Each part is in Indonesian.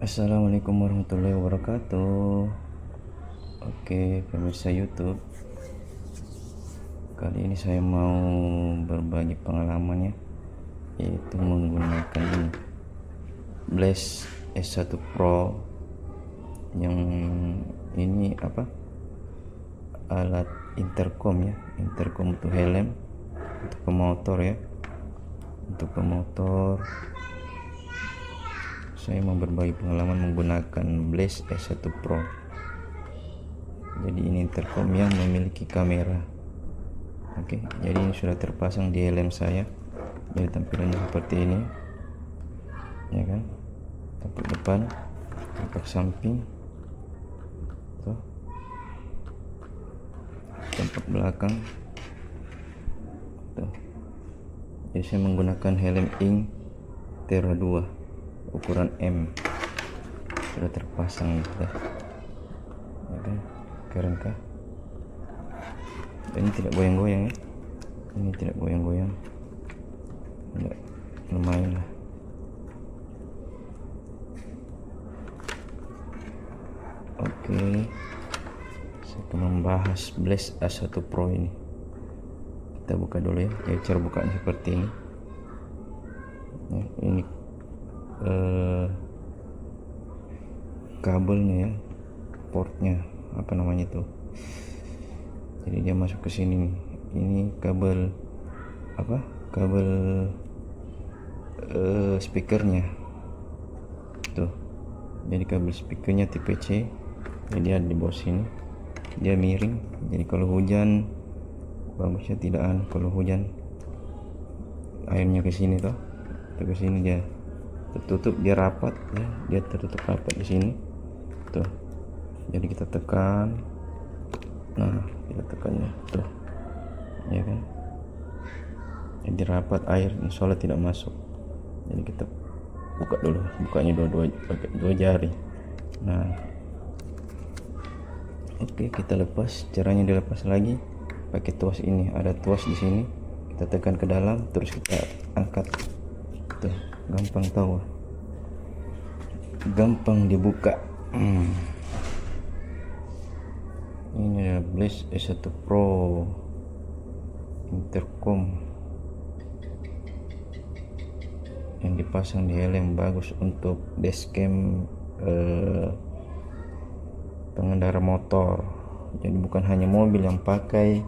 Assalamualaikum warahmatullahi wabarakatuh. Oke, pemirsa YouTube. Kali ini saya mau berbagi pengalamannya, yaitu menggunakan ini Blaze S1 Pro. Yang ini alat intercom ya, intercom untuk helm, untuk pemotor ya. Untuk pemotor saya mau berbagi pengalaman menggunakan Blaze S1 Pro. Jadi ini intercom yang memiliki kamera. Oke, jadi ini sudah terpasang di helm saya. Jadi tampilannya seperti ini, ya kan? Tampak depan, tampak samping, tuh, tampak belakang, tuh. Jadi saya menggunakan helm Ing Terra 2 ukuran M, sudah terpasang sudah. Oke, keren kah? Ini tidak goyang-goyang ya, ini tidak goyang-goyang, tidak, lumayan lah. Oke, saya akan membahas Blaze S1 Pro ini. Kita buka dulu ya. Jadi cara bukanya seperti ini ya, ini kabelnya ya, portnya apa namanya itu. Jadi dia masuk ke sini nih. Ini kabel kabel speakernya tuh. Jadi kabel speakernya tipe C. Jadi ada di bawah sini, dia miring. Jadi kalau hujan bagusnya tidak kalau hujan airnya ke sini toh, ke sini dia tertutup, dia rapat ya, dia tertutup rapat di sini tuh. Jadi kita tekan, nah kita tekannya tuh, ya kan, jadi rapat, air insyaallah tidak masuk. Jadi kita buka dulu, bukanya pakai dua jari. Nah oke, kita lepas. Caranya dilepas lagi pakai tuas ini, ada tuas di sini, kita tekan ke dalam terus kita angkat tuh. Gampang tahu, gampang dibuka. Ini adalah Blaze S1 Pro intercom yang dipasang di helm, bagus untuk dashcam pengendara motor. Jadi bukan hanya mobil yang pakai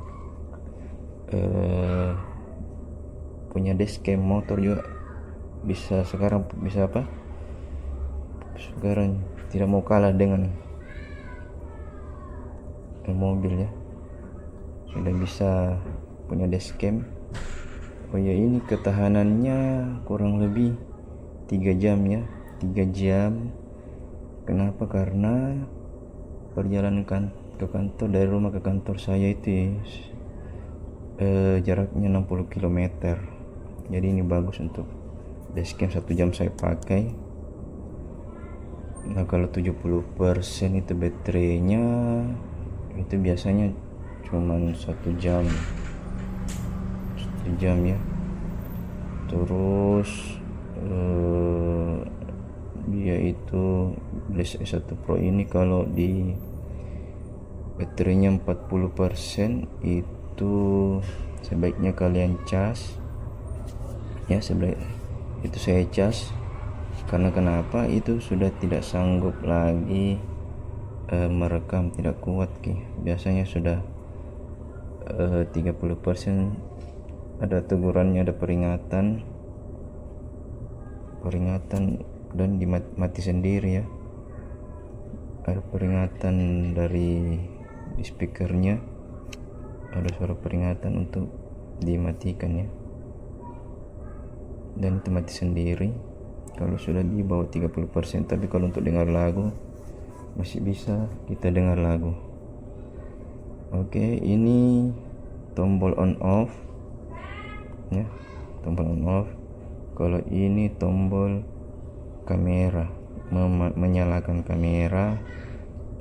punya dashcam, motor juga bisa. Sekarang tidak mau kalah dengan mobil ya, sudah bisa punya dashcam. Oh ya, ini ketahanannya kurang lebih 3 jam ya, 3 jam. Kenapa? Karena perjalanan ke kantor, dari rumah ke kantor saya itu jaraknya 60 km. Jadi ini bagus untuk dashcam, 1 jam saya pakai. Nah kalau 70% itu baterainya, itu biasanya cuman 1 jam ya. Terus dia itu Blaze S1 Pro ini kalau di baterainya 40% itu sebaiknya kalian cas ya. Itu saya cas karena kenapa, itu sudah tidak sanggup lagi merekam, tidak kuat biasanya sudah 30% ada tegurannya, ada peringatan dan mati sendiri ya. Ada peringatan di speakernya, ada suara peringatan untuk dimatikan ya, dan itu mati sendiri kalau sudah di bawah 30%. Tapi kalau untuk dengar lagu masih bisa kita dengar lagu. Oke, ini tombol on off ya, tombol on off. Kalau ini tombol kamera, menyalakan kamera.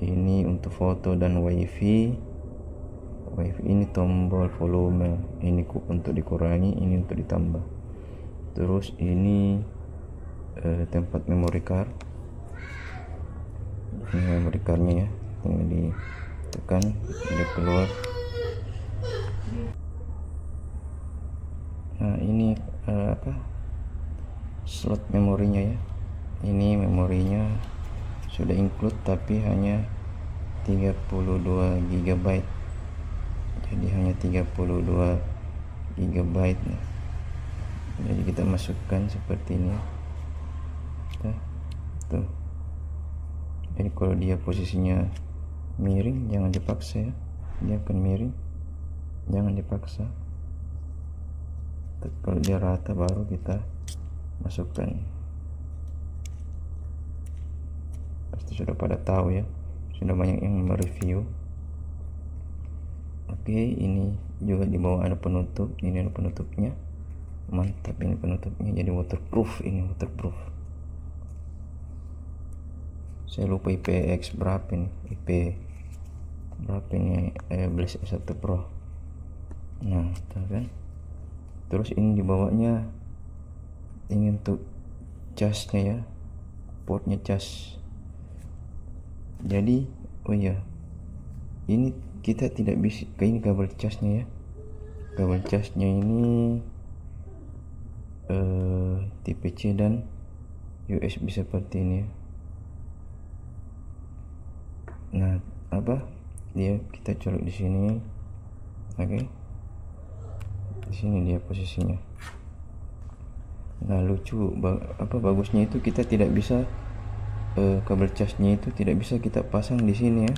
Ini untuk foto dan wifi. Ini tombol volume, ini untuk dikurangi, ini untuk ditambah. Terus ini tempat memory card. Ini memory cardnya ya, tinggal ditekan dia keluar. Nah ini slot memorinya ya. Ini memorinya sudah include tapi hanya 32 GB, jadi hanya 32 GB. Nah, jadi kita masukkan seperti ini ya. Tuh. Jadi kalau dia posisinya miring jangan dipaksa ya, dia akan miring, jangan dipaksa. Kalau dia rata baru kita masukkan. Pasti sudah pada tahu ya, sudah banyak yang mereview. Oke, ini juga di bawah ada penutup, ini ada penutupnya, mantap ini penutupnya, jadi waterproof. Ini waterproof. Saya lupa IPX berapa ini, IP berapa ini, Blaze S1 Pro. Nah tuh kan, terus ini di bawahnya ini untuk casnya ya, portnya cas. Jadi oh ya, ini kita tidak bisa ke ini kabel casnya ya, kabel casnya ini tipe C dan USB seperti ini ya. Nah dia kita colok di sini. Oke, di sini dia posisinya. Nah lucu bagusnya itu kita tidak bisa kabel casnya itu tidak bisa kita pasang di sini ya,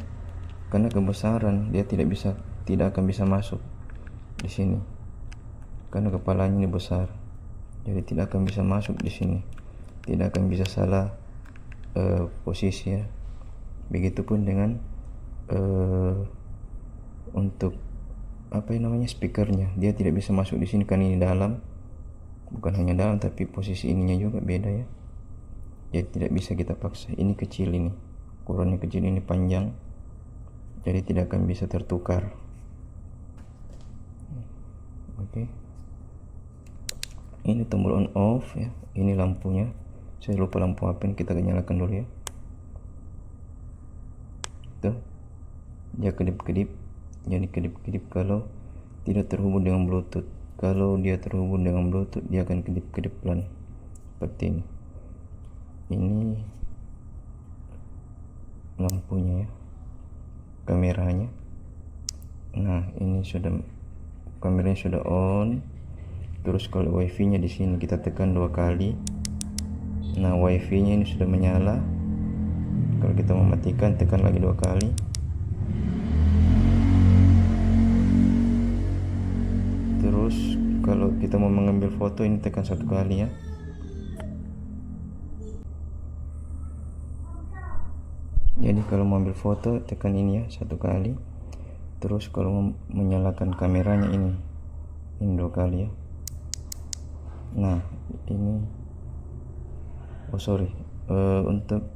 karena kebesaran dia tidak akan bisa masuk di sini karena kepalanya ini besar, jadi tidak akan bisa masuk di sini, tidak akan bisa salah posisi ya. Begitupun dengan untuk speakernya, dia tidak bisa masuk di sini karena ini dalam, bukan hanya dalam tapi posisi ininya juga beda ya, jadi tidak bisa kita paksa. Ini kecil, ini ukurannya kecil, ini panjang, jadi tidak akan bisa tertukar. Oke. Ini tombol on off ya, ini lampunya, saya lupa lampu apa ini, kita nyalakan dulu ya. Tuh, dia kedip-kedip, jadi kedip-kedip kalau tidak terhubung dengan Bluetooth. Kalau dia terhubung dengan Bluetooth dia akan kedip-kedip pelan seperti ini. Ini lampunya ya, kameranya. Nah ini sudah, kameranya sudah on. Terus kalau wifi nya di sini kita tekan 2 kali. Nah wifi nya ini sudah menyala. Kalau kita mematikan tekan lagi 2 kali. Terus kalau kita mau mengambil foto ini tekan 1 kali ya. Jadi kalau mau ambil foto tekan ini ya 1 kali. Terus kalau mau menyalakan kameranya ini 2 kali ya. Nah ini untuk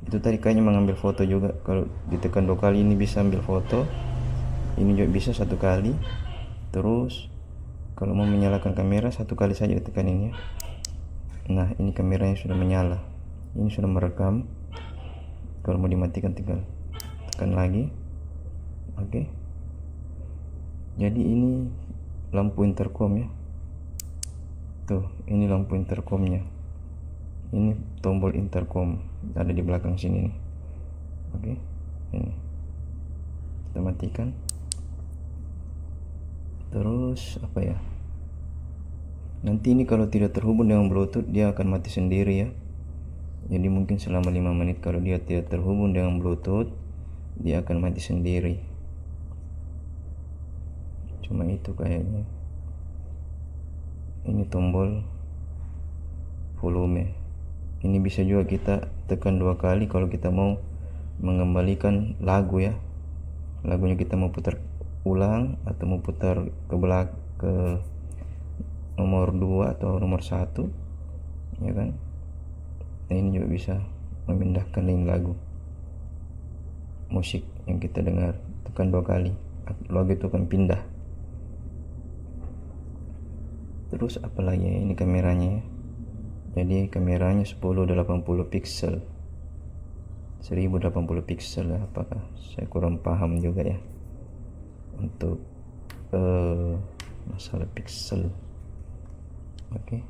itu tadi kayaknya mengambil foto juga, kalau ditekan 2 kali ini bisa ambil foto, ini juga bisa 1 kali. Terus kalau mau menyalakan kamera 1 kali saja ditekan ini ya. Nah ini kameranya sudah menyala, ini sudah merekam. Kalau mau dimatikan tinggal tekan lagi. Oke. Jadi ini lampu intercom ya. Tuh, ini lampu intercomnya. Ini tombol intercom ada di belakang sini nih. Oke. Ini. Kita matikan. Terus apa ya? Nanti ini kalau tidak terhubung dengan Bluetooth dia akan mati sendiri ya. Jadi mungkin selama 5 menit kalau dia tidak terhubung dengan Bluetooth dia akan mati sendiri. Cuma itu kayaknya. Ini tombol volume. Ini bisa juga kita tekan 2 kali kalau kita mau mengembalikan lagu ya. Lagunya kita mau putar ulang atau mau putar ke nomor 2 atau nomor 1 ya kan. Nah ini juga bisa memindahkan link lagu musik yang kita dengar, tekan 2 kali lagu itu akan pindah. Terus apalagi ya, ini kameranya ya. Jadi kameranya 1080 pixel 1080 pixel ya, apakah saya kurang paham juga ya untuk masalah pixel. Oke,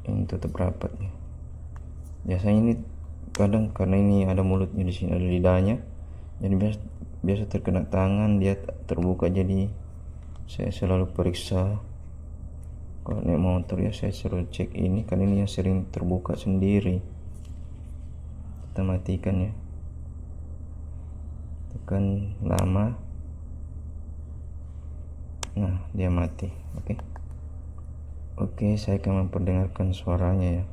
ini tutup rapat ya. Biasanya ini kadang karena ini ada mulutnya di sini, ada lidahnya, jadi biasa terkena tangan dia terbuka, jadi saya selalu periksa. Kalau naik motor ya saya selalu cek ini, karena ini yang sering terbuka sendiri. Kita matikan ya, tekan lama, nah dia mati. Oke, saya akan memperdengarkan suaranya ya.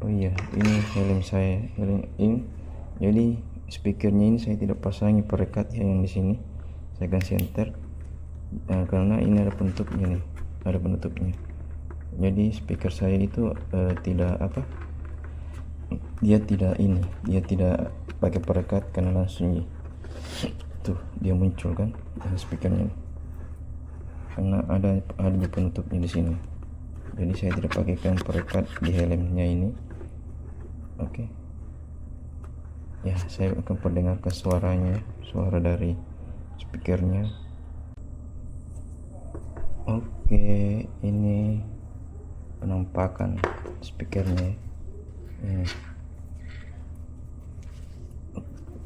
Oh iya, ini helm saya, helm ini. Jadi speakernya ini saya tidak pasangi perekat yang di sini. Saya akan center karena ini ada penutupnya nih, ada penutupnya. Jadi speaker saya itu tidak dia tidak pakai perekat, karena langsung tuh dia muncul kan speakernya, karena ada penutupnya di sini. Jadi saya tidak pakaikan perekat di helmnya ini. Oke. Ya, saya akan perdengarkan suaranya, suara dari speakernya. Oke, ini penampakan speakernya. Ini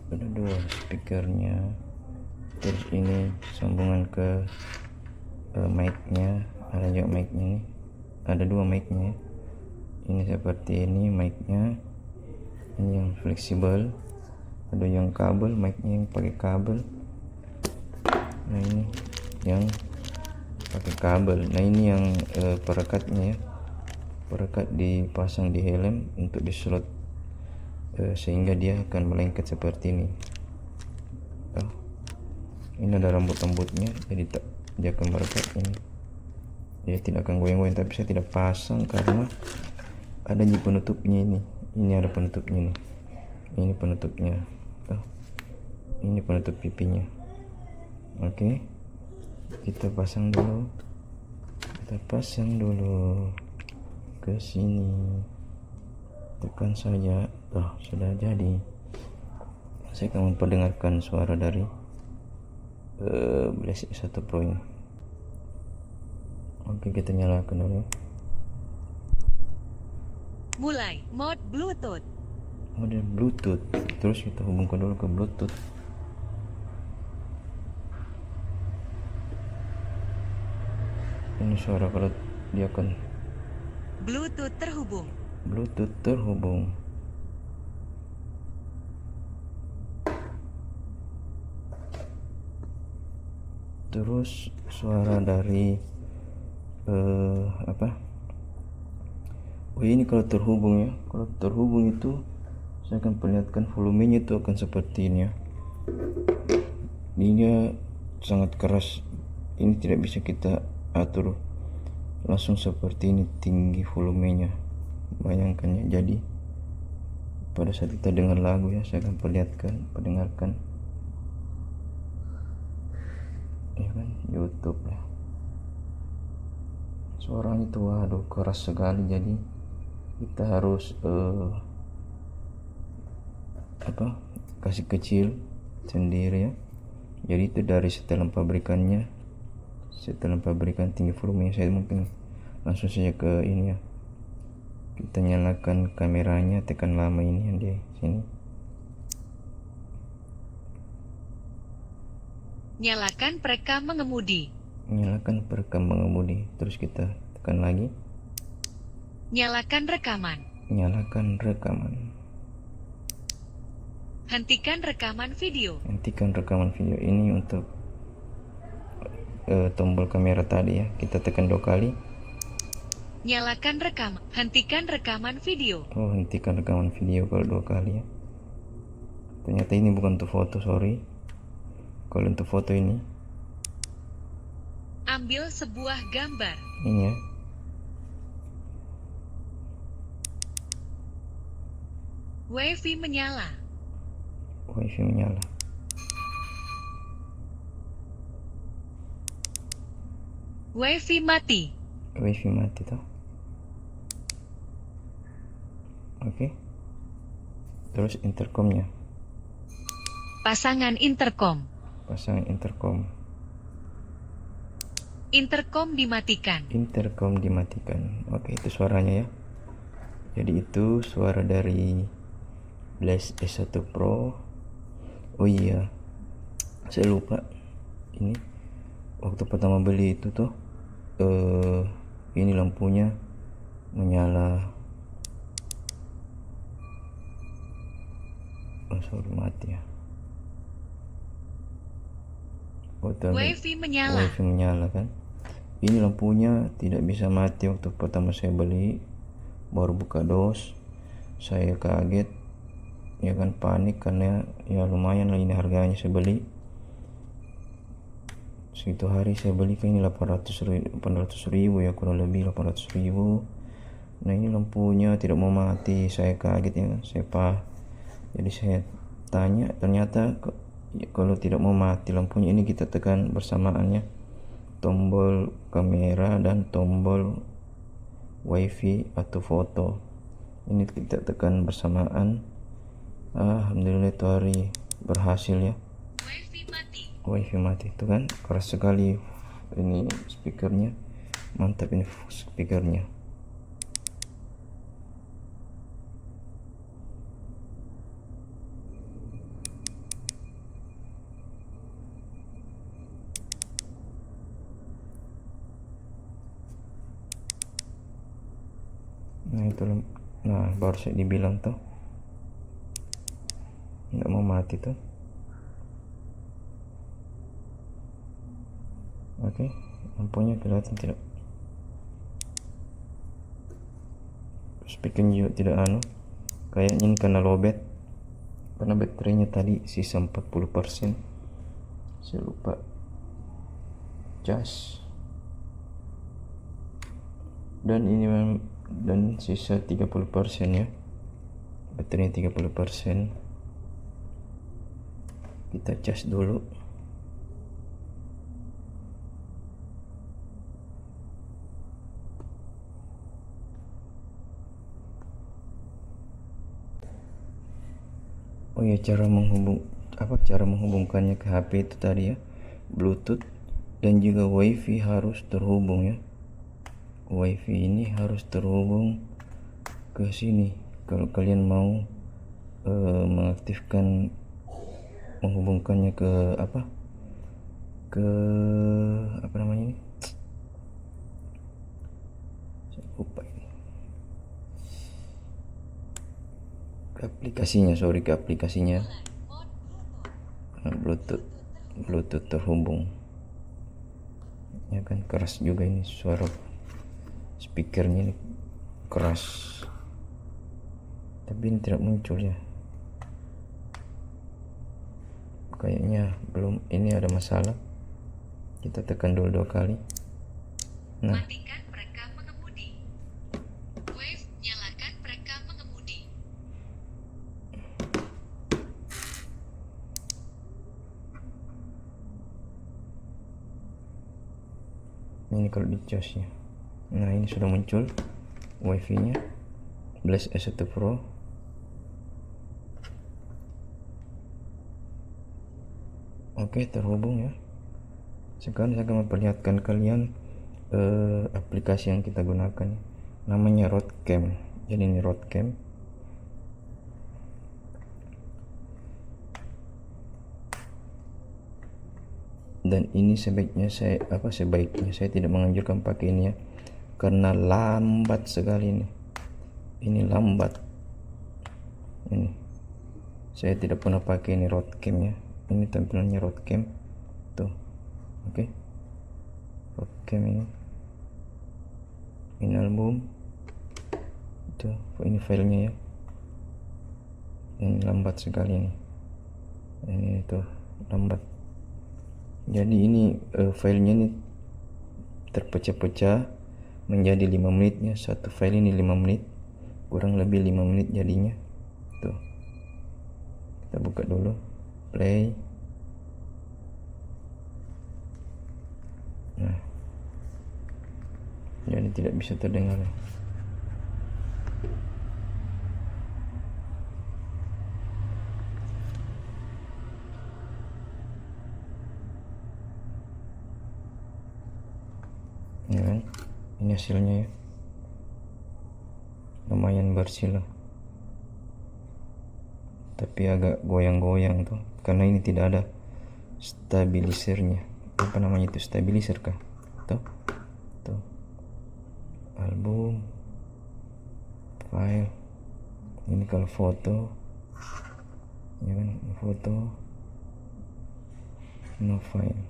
ada 2 speakernya. Terus ini sambungan ke mic-nya, ada juga mic-nya nih. Ada 2 mic-nya. Ini seperti ini mic-nya. Ini yang fleksibel. Ada yang kabel, mic-nya yang pakai kabel. Nah, ini yang pakai kabel. Nah, ini yang perekatnya ya. Perekat dipasang di helm untuk di slot sehingga dia akan melengket seperti ini. Ini ada rambut-rambutnya, jadi dia akan merekat ini. Dia tidak akan goyang-goyang, tapi saya tidak pasang karena ada di penutupnya ini. Ini ada penutupnya nih. Ini penutupnya. Ini penutup pipinya. Oke. Kita pasang dulu. Ke sini. Tekan saja. Sudah jadi. Saya akan memperdengarkan suara dari Blasix 1 Pro ini. Oke, kita nyalakan dulu. Mulai mode Bluetooth. Mode Bluetooth. Terus kita hubungkan dulu ke Bluetooth. Ini suara kalau dia akan Bluetooth terhubung. Bluetooth terhubung. Terus suara dari ini kalau terhubung ya. Kalau terhubung itu saya akan perlihatkan volumenya itu akan seperti ini ya. Ini sangat keras. Ini tidak bisa kita atur langsung seperti ini tinggi volumenya. Bayangkan ya. Jadi pada saat kita dengar lagu ya, saya akan perdengarkan ya kan, YouTube ya. Suaranya itu waduh keras sekali, jadi kita harus kasih kecil sendiri ya. Jadi itu dari setelan pabrikan tinggi volumenya. Saya mungkin langsung saja ke ini ya. Kita nyalakan kameranya, tekan lama ini yang di sini. Nyalakan perekam mengemudi. Nyalakan perekam mengemudi. Terus kita tekan lagi. Nyalakan rekaman. Nyalakan rekaman. Hentikan rekaman video. Hentikan rekaman video. Ini untuk tombol kamera tadi ya. Kita tekan 2 kali. Nyalakan rekaman. Hentikan rekaman video. Hentikan rekaman video kalau 2 kali ya. Ternyata ini bukan untuk foto, sorry. Kalau untuk foto ini, ambil sebuah gambar. ini ya. WiFi menyala. WiFi menyala. WiFi mati. wifi mati toh. Oke. Terus intercomnya, Pasangan intercom. pasang intercom. Intercom dimatikan. Intercom dimatikan. Oke, itu suaranya ya. Jadi itu suara dari Blaze S1 Pro. Oh iya, saya lupa. Ini waktu pertama beli itu tuh ini lampunya menyala. Oh sorry, mati ya. Oh, Wifi menyala. wifi menyala kan. Ini lampunya tidak bisa mati waktu pertama saya beli, baru buka dos. Saya kaget ya kan, panik karena ya lumayan lah ini harganya. Saya beli segitu hari, saya beli ke ini 800 ribu ya, kurang lebih 800 ribu. Nah ini lampunya tidak mau mati, saya kaget ya kan. Jadi saya tanya, ternyata kalau tidak mau mati lampunya ini kita tekan bersamaannya tombol kamera dan tombol wifi atau foto. Ini kita tekan bersamaan. Alhamdulillah itu hari berhasil ya. Wifi mati itu kan, keras sekali ini speakernya, mantap ini speakernya. Nah itu, nah baru saya dibilang tuh nggak mau mati tuh. Oke, lampunya kelihatan tidak, speakernya juga tidak kayaknya ini karena lowbat, karena baterainya tadi sisa 40%, saya lupa cas, dan ini dan sisa 30% ya, baterainya 30%. Kita cas dulu. Oh ya, cara menghubungkannya ke HP itu tadi ya, Bluetooth dan juga WiFi harus terhubung ya. WiFi ini harus terhubung ke sini kalau kalian mau mengaktifkan, menghubungkannya ke apa namanya ini, saya lupa ini, ke aplikasinya Bluetooth terhubung ya kan. Keras juga ini suara speakernya, ini keras, tapi ini tidak muncul ya, kayaknya belum, ini ada masalah. Kita tekan dulu 2 kali. Nah, Matikan perekam mengemudi. Wave, nyalakan perekam mengemudi. ini kalau di charge nya. Nah ini sudah muncul wifi nya Blaze S1 Pro. Oke, terhubung ya. Sekarang saya akan memperlihatkan kalian aplikasi yang kita gunakan, namanya Roadcam. Jadi ini Roadcam. Dan ini sebaiknya saya tidak menganjurkan pakai ini ya, karena lambat sekali ini lambat. Ini saya tidak pernah pakai ini Roadcam ya. Ini tampilannya Roadcam tuh. Oke. Roadcam ini album tuh, ini filenya ya. Ini lambat sekali ini tuh lambat. Jadi ini filenya ini terpecah-pecah menjadi 5 menitnya. Satu file ini 5 menit, kurang lebih 5 menit jadinya tuh. Kita buka dulu, play. Nah jadi tidak bisa terdengar. Ya kan, ini hasilnya ya, lumayan bersih lah, tapi agak goyang-goyang tuh karena ini tidak ada stabilisernya. Apa namanya itu, stabilizer kah? Tuh album file. Ini kalau foto ya kan, foto no file.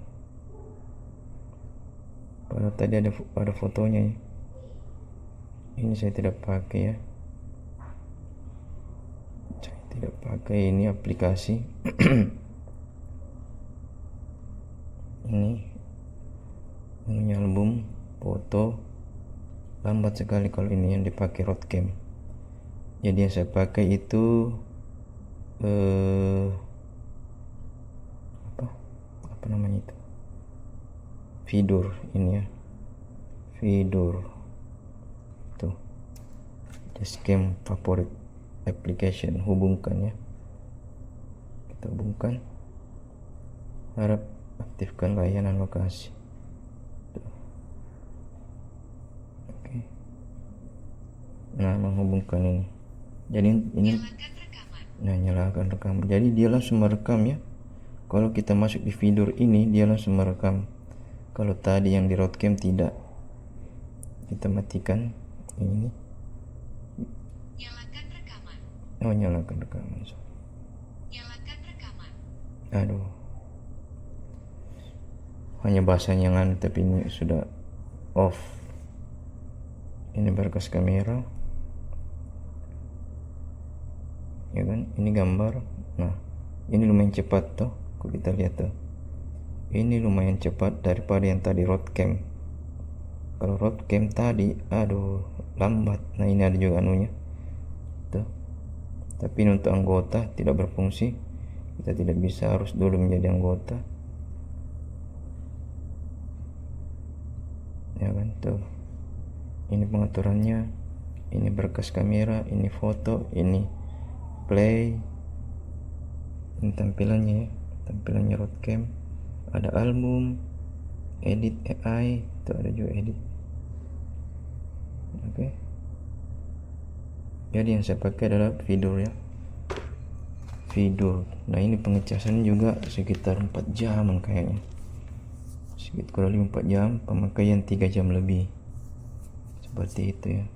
Padahal tadi ada fotonya ya. Ini saya tidak pakai ya, saya tidak pakai ini aplikasi. Ini album foto, lambat sekali kalau ini yang dipakai Roadcam. Jadi yang saya pakai itu apa namanya itu, Fidur. Ini ya, Fidur tuh, Dashcam favorit application. Hubungkan ya, kita hubungkan, harap aktifkan layanan lokasi. Oke. Nah, menghubungkan ini. Jadi ini Nyalakan rekaman. nah, nyalakan rekam. Jadi dia langsung merekam ya. Kalau kita masuk di Fidur ini, dia langsung merekam. Kalau tadi yang di Roadcam tidak. Kita matikan ini. Nyalakan rekaman. Oh, nyalakan rekaman. Nyalakan rekaman. Aduh, hanya bahasanya yang tapi ini sudah off. Ini berkas kamera ya kan, ini gambar. Nah, ini lumayan cepat tuh, kalau kita lihat tuh, ini lumayan cepat daripada yang tadi Roadcam. Kalau Roadcam tadi aduh lambat. Nah, ini ada juga anunya tuh, tapi untuk anggota tidak berfungsi. Kita tidak bisa, harus dulu menjadi anggota ya kan. Tuh, ini pengaturannya, ini berkas kamera, ini foto, ini play, ini tampilannya ya, tampilannya Roadcam. Ada album, edit AI, itu ada juga edit. Oke. Jadi yang saya pakai adalah Fidur ya, Fidur. Nah, ini pengecasan juga sekitar 4 jaman kayaknya, sekitar kurang lebih 4 jam, pemakaian 3 jam lebih, seperti itu ya.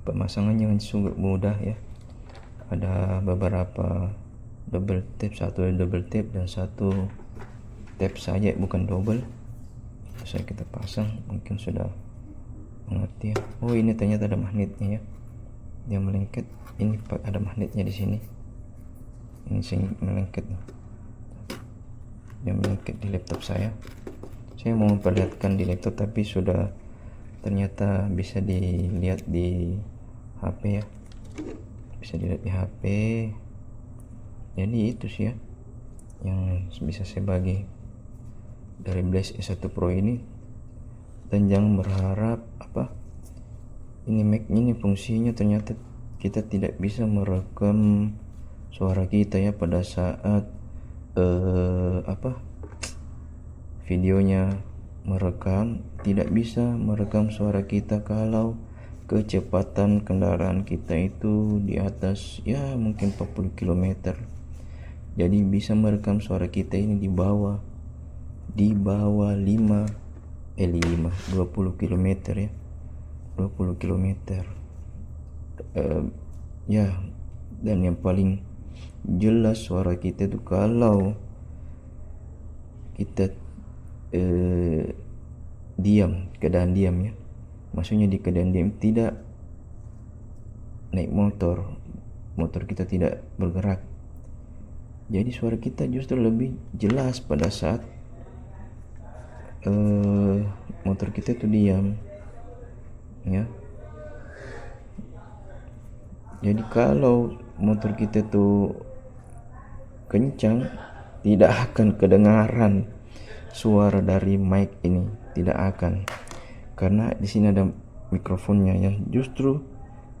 Pemasangannya sangat mudah ya, ada beberapa double tap, satu double tap dan satu tap saja, bukan double. Itu saya kita pasang, mungkin sudah mengerti ya. Oh, ini ternyata ada magnetnya ya, dia melengket. Ini ada magnetnya di sini, ini melengket, dia melengket di laptop saya. Saya mau memperlihatkan di laptop, tapi sudah ternyata bisa dilihat di HP ya, bisa dilihat di HP. Jadi itu sih ya yang bisa saya bagi dari Blaze S1 Pro ini. Dan jangan berharap ini Mac ini fungsinya ternyata kita tidak bisa merekam suara kita ya pada saat videonya merekam. Tidak bisa merekam suara kita kalau kecepatan kendaraan kita itu di atas ya mungkin 40 km. Jadi bisa merekam suara kita ini di bawah 20 km ya, 20 km ya. Dan yang paling jelas suara kita itu kalau kita diam, keadaan diam ya, maksudnya di keadaan diam, tidak naik motor kita tidak bergerak. Jadi suara kita justru lebih jelas pada saat motor kita itu diam ya. Jadi kalau motor kita tuh kencang, tidak akan kedengaran suara dari mic ini, tidak akan. karena di sini ada mikrofonnya. Yang justru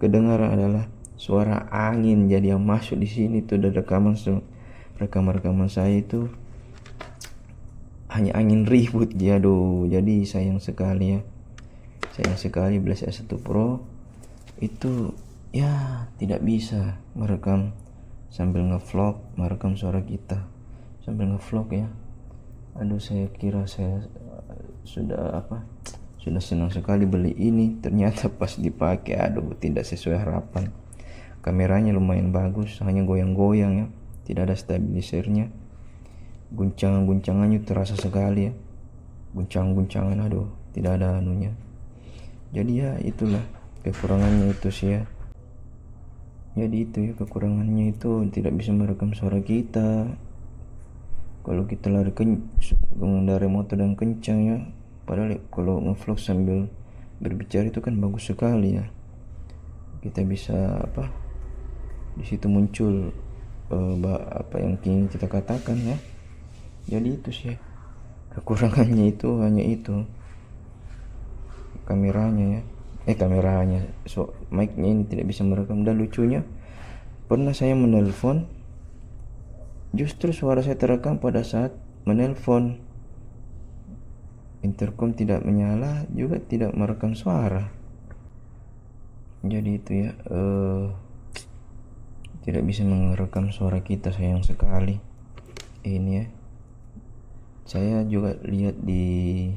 kedengaran adalah suara angin. Jadi yang masuk di sini tuh dari rekaman saya itu hanya angin ribut. Jadi sayang sekali ya. Sayang sekali Blast S1 Pro itu ya tidak bisa merekam sambil ngevlog, merekam suara kita sambil ngevlog ya. Saya kira saya sudah senang sekali beli ini, ternyata pas dipakai tidak sesuai harapan. Kameranya lumayan bagus, hanya goyang-goyang ya, tidak ada stabilisernya. Guncangannya terasa sekali ya, guncangan tidak ada anunya. Jadi ya itulah kekurangannya itu sih ya. Jadi itu ya kekurangannya, itu tidak bisa merekam suara kita kalau kita mengendarai motor dan kencang ya. Padahal kalau ngevlog sambil berbicara itu kan bagus sekali ya. Kita bisa di situ muncul apa yang ingin kita katakan ya. Jadi itu sih kekurangannya, itu hanya itu kameranya ya. Mic-nya ini tidak bisa merekam. Dan lucunya, pernah saya menelpon, justru suara saya terekam pada saat menelpon. Intercom tidak menyala, juga tidak merekam suara. Jadi itu ya, tidak bisa merekam suara kita, sayang sekali. Ini ya, saya juga lihat di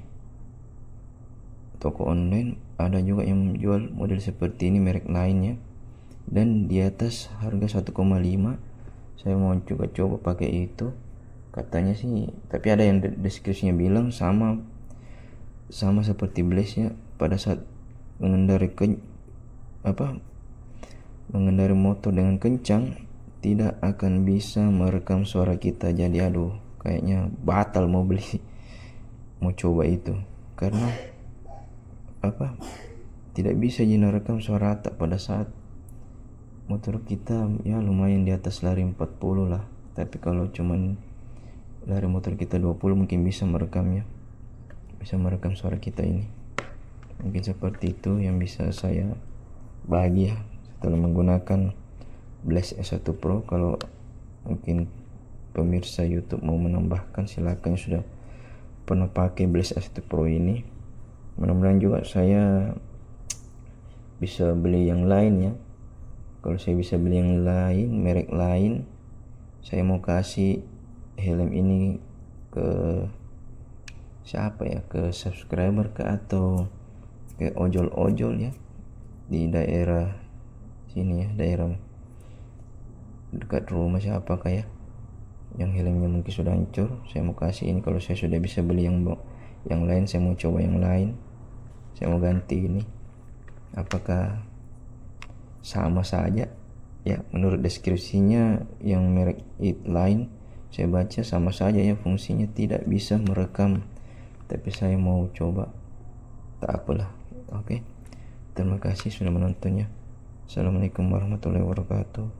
toko online ada juga yang menjual model seperti ini, merek lainnya, dan di atas harga 1,5. Saya mau coba pakai itu, katanya sih, tapi ada yang deskripsinya bilang sama seperti Blast ya. Pada saat mengendarai motor dengan kencang tidak akan bisa merekam suara kita. Jadi kayaknya batal mau coba itu, karena tidak bisa merekam suara tak pada saat motor kita ya lumayan di atas lari 40 lah. Tapi kalau cuman lari motor kita 20 mungkin bisa merekamnya, bisa merekam suara kita ini. Mungkin seperti itu yang bisa saya bagi ya setelah menggunakan Blast S1 Pro. Kalau mungkin pemirsa YouTube mau menambahkan, silakan. Sudah pernah pakai Blast S1 Pro ini, mudah-mudahan juga saya bisa beli yang lain ya. Kalau saya bisa beli yang lain, merek lain, saya mau kasih helm ini ke siapa ya, ke subscriber atau ke ojol-ojol ya di daerah sini ya, daerah dekat rumah siapa kayak yang helmnya mungkin sudah hancur. Saya mau kasih ini. Kalau saya sudah bisa beli yang lain, saya mau coba yang lain, saya mau ganti ini. Apakah sama saja ya? Menurut deskripsinya yang merek lain saya baca sama saja ya, fungsinya tidak bisa merekam. Tapi saya mau coba, tak apalah. Oke, terima kasih sudah menontonnya. Assalamualaikum warahmatullahi wabarakatuh.